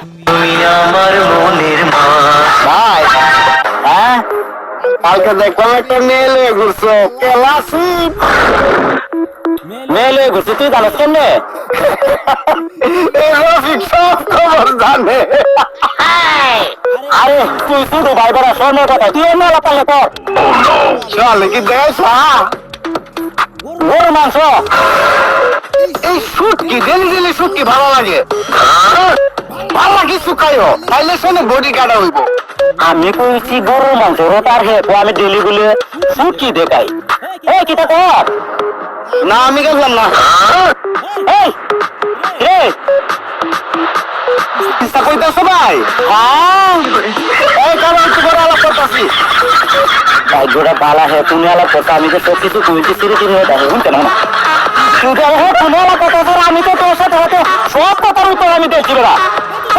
তুমি আমার মনের মা। ভাই হ্যাঁ কালকে দেখলাম একটা মেয়ে লয়ে ঘুরছো কেলাসি মেয়ে লয়ে ঘুরছো তুই জানিস কেমনে রফিক সব খবর জানে আরে তুই শুধু ভাই বড় স্বর্ণের কথা তুই এমনি আলাপ পারলে কর চল কি দেখ গরু মাংস এই শুটকি ডেলি ডেলি শুটকি ভালো লাগে ভালো লাগে শুকাইও তাইলে শোনে বডি কাটা হইব আমি কইছি গরু মাংস রোটার হে আমি ডেলি গুলে শুটকি দেখাই এই কিটা কর না আমি গেলাম না এই রে চিন্তা কইতাছো ভাই হ্যাঁ এই কারণ একটু করে আলাপ করতেছি ভাই গোটা বালা হে তুমি আলাপ করতে আমি তো সব কিছু কইতে সিরে সিরে হয়ে থাকে শুনতে না কিন্তু তুমি আলাপ করতে আমি তো তোর সাথে হয়তো সব কথার উত্তর আমি দেখছি বেড়া